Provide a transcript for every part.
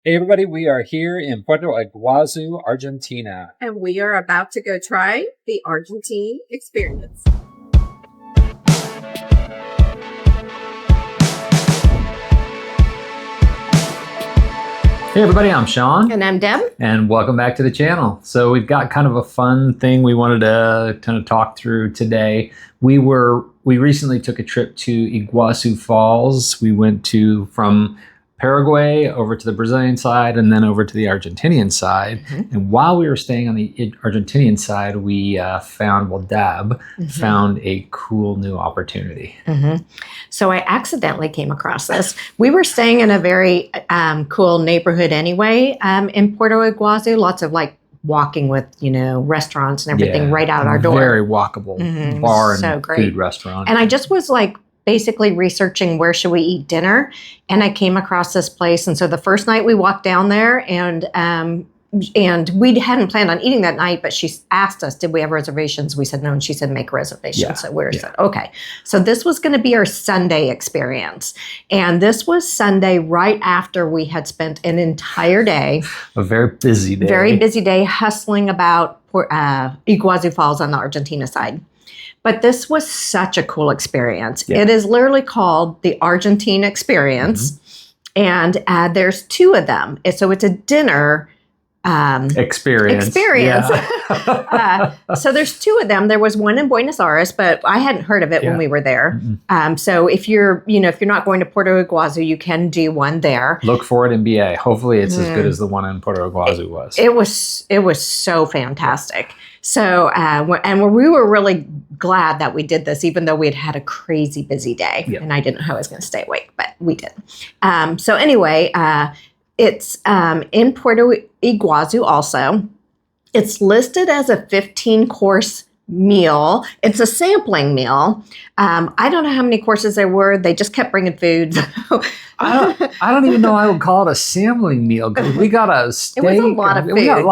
Hey everybody, we are here in Puerto Iguazu, Argentina. And we are about to go try the Argentine Experience. Hey everybody, I'm Sean. And I'm Deb. And welcome back to the channel. So we've got kind of a fun thing we wanted to kind of talk through today. We recently took a trip to Iguazu Falls. We went from Paraguay over to the Brazilian side and then over to the Argentinian side. Mm-hmm. And while we were staying on the Argentinian side, we Deb found a cool new opportunity. Mm-hmm. So I accidentally came across this. We were staying in a very cool neighborhood anyway in Puerto Iguazu, lots of like walking with, restaurants and everything right out our door. Very walkable bar and food restaurant. And I just was like, basically researching where should we eat dinner, and I came across this place. And so the first night we walked down there, and we hadn't planned on eating that night, but she asked us, did we have reservations? We said no, and she said make a reservation. So we said okay. So this was going to be our Sunday experience, and this was Sunday right after we had spent an entire day, a very busy day, hustling about Iguazu Falls on the Argentina side. But this was such a cool experience. Yeah. It is literally called the Argentine Experience. Mm-hmm. And there's two of them. So it's a dinner experience. Yeah. So there's two of them. There was one in Buenos Aires, but I hadn't heard of it when we were there. Mm-hmm. So if you're not going to Puerto Iguazu, you can do one there. Look for it in BA. Hopefully it's as good as the one in Puerto Iguazu was. It was so fantastic. So, and we were really glad that we did this, even though we had a crazy busy day, and I didn't know how I was going to stay awake, but we did. So anyway, it's in Puerto Iguazu also. It's listed as a 15-course meal. It's a sampling meal. I don't know how many courses there were. They just kept bringing food. I don't even know I would call it a sampling meal, because we got a steak. It was a lot of food. We got an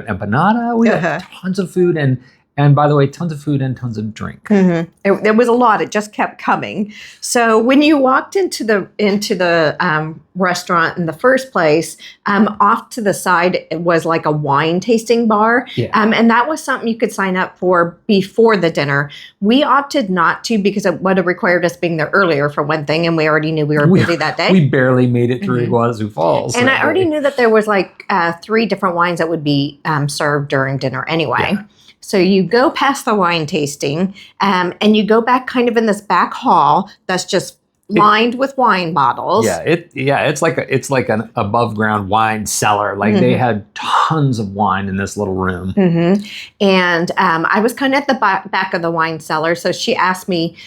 empanada. We got tons of food, and by the way, tons of food and tons of drink. Mm-hmm. There was a lot. It just kept coming. So when you walked into the restaurant in the first place, off to the side it was like a wine tasting bar, and that was something you could sign up for before the dinner. We opted not to because it would have required us being there earlier for one thing, and we already knew we were busy that day. We barely made it through Iguazu Falls, and I already knew that there was like 3 different wines that would be served during dinner anyway. Yeah. So you go past the wine tasting, and you go back kind of in this back hall that's just lined with wine bottles. It's like an above ground wine cellar. Like they had tons of wine in this little room. Mm-hmm. And I was kind of at the back of the wine cellar. So she asked me,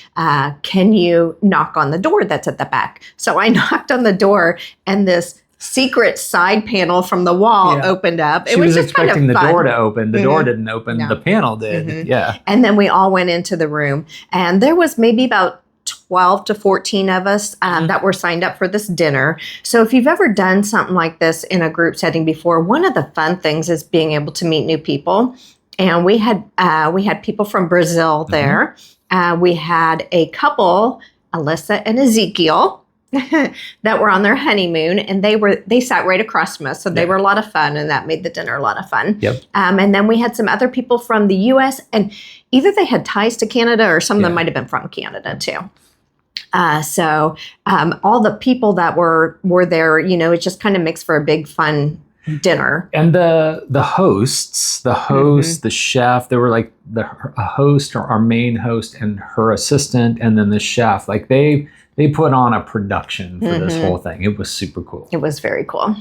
can you knock on the door that's at the back? So I knocked on the door, and this secret side panel from the wall opened up. She was expecting the door to open. The door didn't open. No. The panel did. Mm-hmm. Yeah. And then we all went into the room, and there was maybe about 12 to 14 of us that were signed up for this dinner. So if you've ever done something like this in a group setting before, one of the fun things is being able to meet new people. And we had people from Brazil there. We had a couple, Alyssa and Ezekiel, that were on their honeymoon, and they sat right across from us, so they were a lot of fun, and that made the dinner a lot of fun. Yep. And then we had some other people from the U.S., and either they had ties to Canada, or some of them might have been from Canada too. So all the people that were there, it just kind of makes for a big fun dinner. And the hosts, the chef, they were like a host, or our main host, and her assistant, and then the chef. Like they put on a production for this whole thing. It was super cool. It was very cool.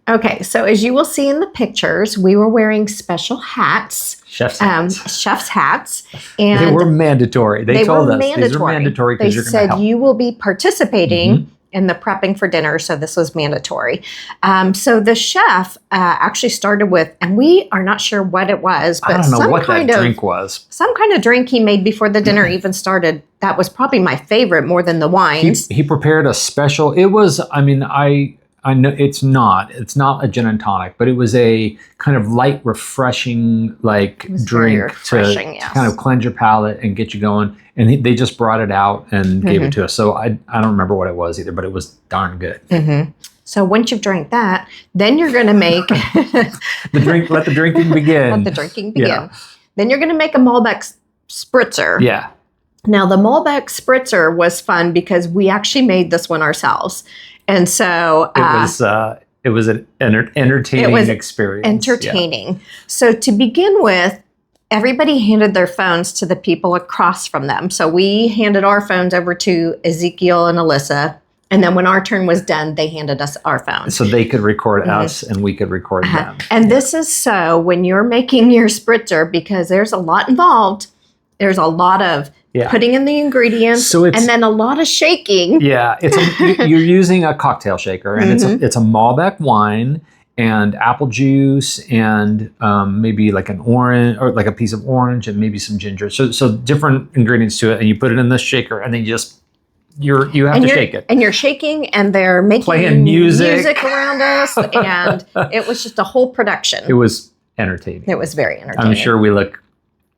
Okay, so as you will see in the pictures, we were wearing special hats. Chef's hats. Chef's hats. And they were mandatory. They told us these were mandatory because you're going to help. They said you will be participating in the prepping for dinner, so this was mandatory. So the chef actually started with, and we are not sure what it was, but I don't know what that drink was. Some kind of drink he made before the dinner even started. That was probably my favorite, more than the wines. He prepared a special. It was, I know it's not a gin and tonic, but it was a kind of light, refreshing drink to kind of cleanse your palate and get you going. And they just brought it out and gave it to us. So I don't remember what it was either, but it was darn good. Mm-hmm. So once you've drank that, then you're going to make Let the drinking begin. Let the drinking begin. Yeah. Then you're going to make a Malbec spritzer. Yeah. Now the Malbec spritzer was fun because we actually made this one ourselves, and so it was an entertaining experience. Entertaining. Yeah. So to begin with, everybody handed their phones to the people across from them. So we handed our phones over to Ezekiel and Alyssa. And then when our turn was done, they handed us our phones. So they could record us and we could record them. And this is so when you're making your spritzer, because there's a lot involved. There's a lot of putting in the ingredients and then a lot of shaking. Yeah, you're using a cocktail shaker, and it's a Malbec wine and apple juice and maybe like an orange or like a piece of orange and maybe some ginger. So different ingredients to it, and you put it in this shaker, and then you have to shake it. And you're shaking, and they're playing music around us, and it was just a whole production. It was entertaining. It was very entertaining. I'm sure we look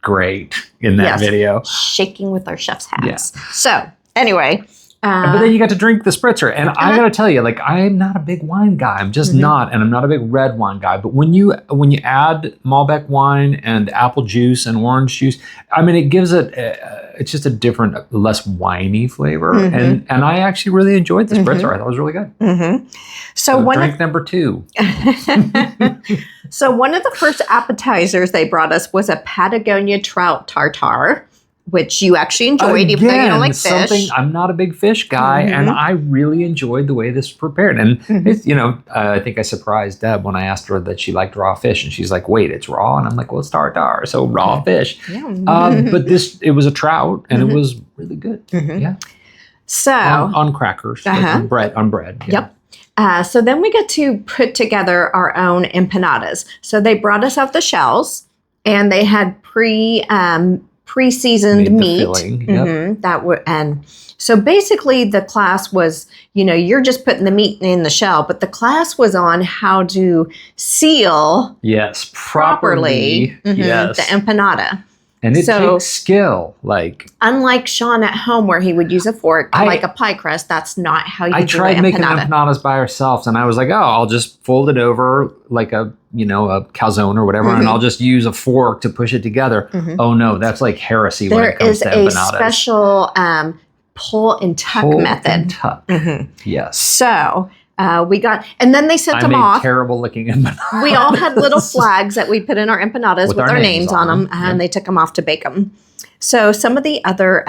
great in that video. Shaking with our chef's hats. Yeah. So anyway. But then you got to drink the spritzer. And I got to tell you, like, I'm not a big wine guy. I'm just not. And I'm not a big red wine guy. But when you add Malbec wine and apple juice and orange juice, I mean, it gives it's just a different, less winey flavor. And I actually really enjoyed the spritzer. I thought it was really good. So drink number 2. So one of the first appetizers they brought us was a Patagonia trout tartare, which you actually enjoyed, even though you don't like fish. I'm not a big fish guy, and I really enjoyed the way this was prepared. And it's, I think I surprised Deb when I asked her that she liked raw fish, and she's like, "Wait, it's raw?" And I'm like, "Well, it's tartare, so raw fish." Yeah. But it was a trout, and it was really good. Yeah. So on crackers, like on bread. Yeah. Yep. So then we get to put together our own empanadas. So they brought us out the shells, and they had pre-seasoned meat. Filling. Yep. And so basically the class was, you're just putting the meat in the shell, but the class was on how to seal properly the empanada. And it takes skill. Like, unlike Sean at home where he would use a fork like a pie crust, that's not how you do an empanada. I tried making empanadas by ourselves, and I was like, I'll just fold it over like a calzone or whatever, and I'll just use a fork to push it together. Oh no, that's like heresy when it comes to empanadas. There is a special pull and tuck method. Yes. So we got, and then they sent them off. Terrible looking empanadas. We all had little flags that we put in our empanadas with our names on them, and they took them off to bake them. So some of the other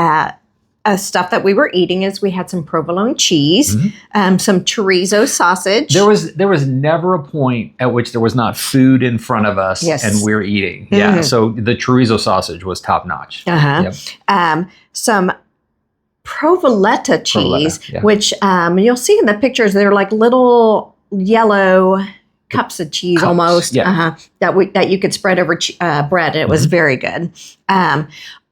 stuff that we were eating is we had some provolone cheese, some chorizo sausage. There was never a point at which there was not food in front of us and we're eating. Yeah. So the chorizo sausage was top notch. Yep. Some provoletta cheese, which you'll see in the pictures, they're like little yellow cups of cheese almost that you could spread over bread, and it was very good.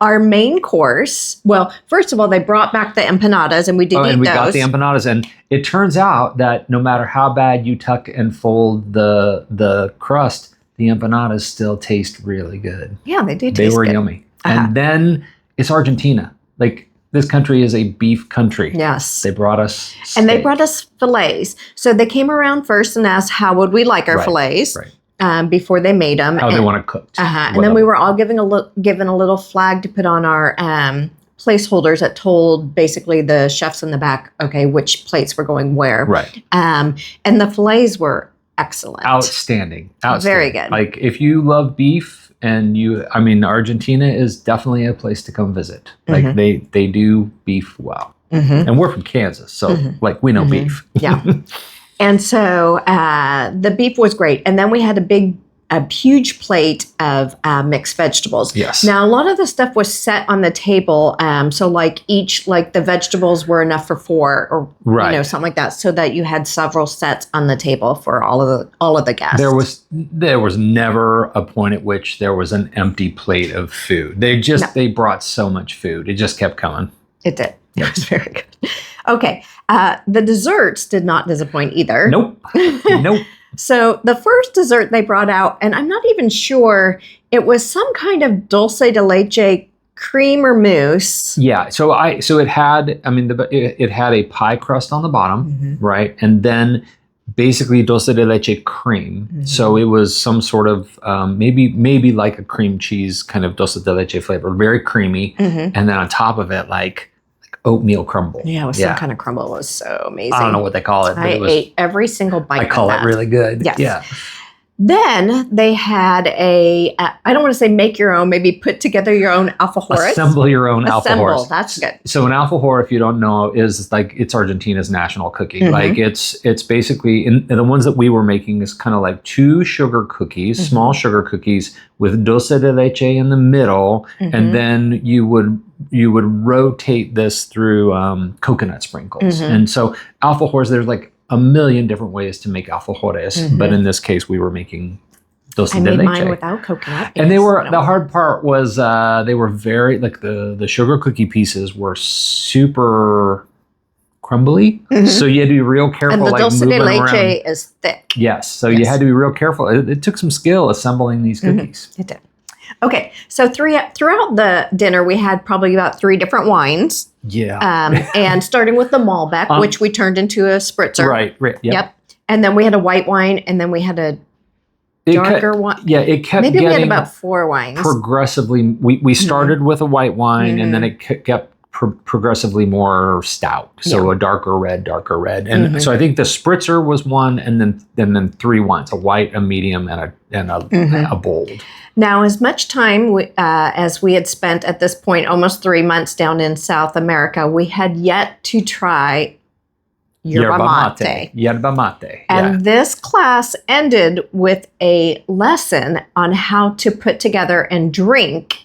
Our main course, well, first of all, they brought back the empanadas, and we did eat those. And we got the empanadas, and it turns out that no matter how bad you tuck and fold the crust, the empanadas still taste really good. Yeah, they do taste good. They were good. yummy. And then it's Argentina. Like, this country is a beef country. Yes. They brought us steak. And they brought us fillets. So they came around first and asked how would we like our fillets before they made them. How they want it cooked. And then we were all given a little flag to put on our placeholders that told basically the chefs in the back, which plates were going where. Right. And the fillets were excellent. Outstanding. Very good. Like, if you love beef, and Argentina is definitely a place to come visit. Like, they do beef well. And we're from Kansas, so like, we know beef. Yeah. And so the beef was great. And then we had a huge plate of mixed vegetables. Yes. Now, a lot of the stuff was set on the table. So the vegetables were enough for 4 or something like that, so that you had several sets on the table for all of the guests. There was never a point at which there was an empty plate of food. They brought so much food. It just kept coming. It did. It was very good. Okay. The desserts did not disappoint either. Nope. So the first dessert they brought out, and I'm not even sure, it was some kind of dulce de leche cream or mousse. Yeah. So it had, it had a pie crust on the bottom, right? And then basically dulce de leche cream. So it was some sort of maybe like a cream cheese kind of dulce de leche flavor, very creamy, and then on top of it like oatmeal crumble. Yeah, it was some kind of crumble. It was so amazing. I don't know what they call it. But I ate every single bite. I call it really good. Yes. Yeah. Then they had I don't want to say make your own, maybe put together your own alfajores. Assemble your own alfajores. That's good. So an alfajor, if you don't know, is like, it's Argentina's national cookie. Like it's basically, the ones that we were making is kind of like 2 sugar cookies, small sugar cookies with dulce de leche in the middle. And then you would rotate this through coconut sprinkles. And so alfajores, there's like a million different ways to make alfajores, but in this case, we were making dulce de leche. I made mine without coconut. And they were, the hard part was they were very, like the sugar cookie pieces were super crumbly. So you had to be real careful. And the like dulce de leche around. is thick. Yes. So you had to be real careful. It took some skill assembling these cookies. It did. Okay, so throughout the dinner, we had probably about 3 different wines. Yeah. And starting with the Malbec, which we turned into a spritzer. Right. Yep. And then we had a white wine, and then we had a darker wine. Yeah, it kept Maybe we had getting about 4 wines. progressively. We started with a white wine, and then it kept progressively more stout. So a darker red. And so I think the spritzer was one, and then 3 wines: a white, a medium, and a bold. Now, as much time as we had spent at this point, almost 3 months down in South America, we had yet to try yerba mate. Yerba mate. And this class ended with a lesson on how to put together and drink.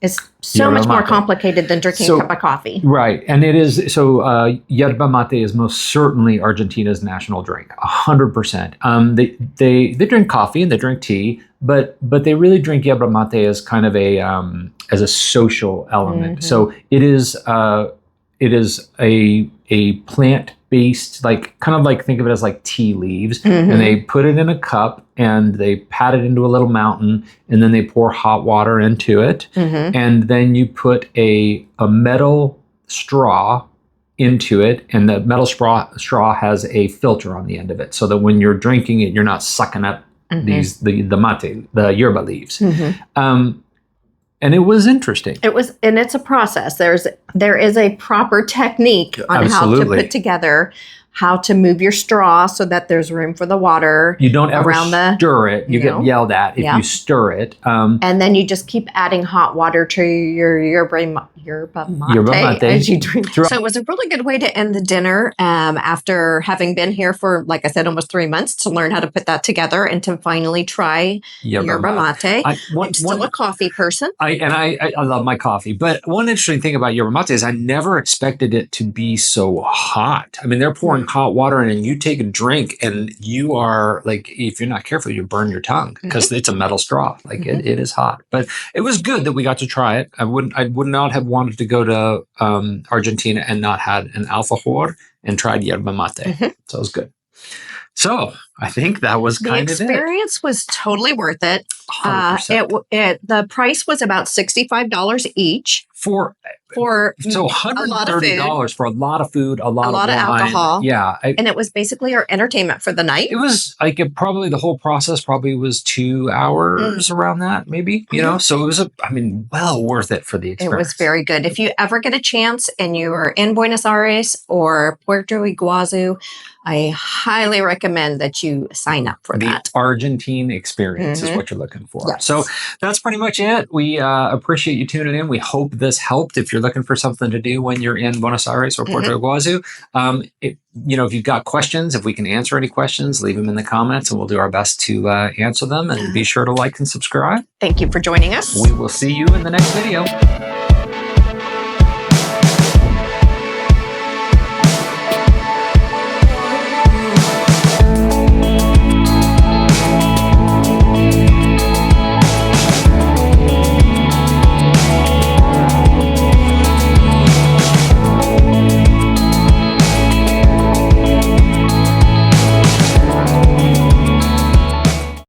It's so Yerba much more mate. complicated than drinking a cup of coffee. Right. And it is, so yerba mate is most certainly Argentina's national drink, 100%. They drink coffee and they drink tea, but they really drink yerba mate as kind of as a social element. So it is a plant-based, like kind of like, think of it as like tea leaves, and they put it in a cup and they pat it into a little mountain, and then they pour hot water into it, and then you put a metal straw into it, and the metal straw has a filter on the end of it, so that when you're drinking it, you're not sucking up the mate, the yerba leaves. And it was interesting. And it's a process. There is a proper technique on how to put together, how to move your straw so that there's room for the water. You don't ever stir it. You get yelled at if you stir it. And then you just keep adding hot water to your yerba mate as you drink. So it was a really good way to end the dinner after having been here for, like I said, almost 3 months to learn how to put that together and to finally try yerba mate. I'm still a coffee person. I love my coffee. But one interesting thing about yerba mate is I never expected it to be so hot. I mean, they're pouring hot water in and you take a drink and you are like, if you're not careful, you burn your tongue because it's a metal straw. Like it is hot. But it was good that we got to try it. I would not have wanted to go to Argentina and not had an alfajor and tried yerba mate. So it was good. So I think that was kind of it. The experience was totally worth it. 100%. The price was about $65 each for so $130 for a lot of food, a lot of wine, alcohol. Yeah, and it was basically our entertainment for the night. It was like probably the whole process probably was 2 hours around that, maybe. You know, so it was well worth it for the experience. It was very good. If you ever get a chance and you are in Buenos Aires or Puerto Iguazu, I highly recommend that you sign up for that. The Argentine Experience is what you're looking for. Yes. So that's pretty much it. We appreciate you tuning in. We hope this helped if you're looking for something to do when you're in Buenos Aires or Puerto Iguazu. If you've got questions, if we can answer any questions, leave them in the comments and we'll do our best to answer them. And be sure to like and subscribe. Thank you for joining us. We will see you in the next video.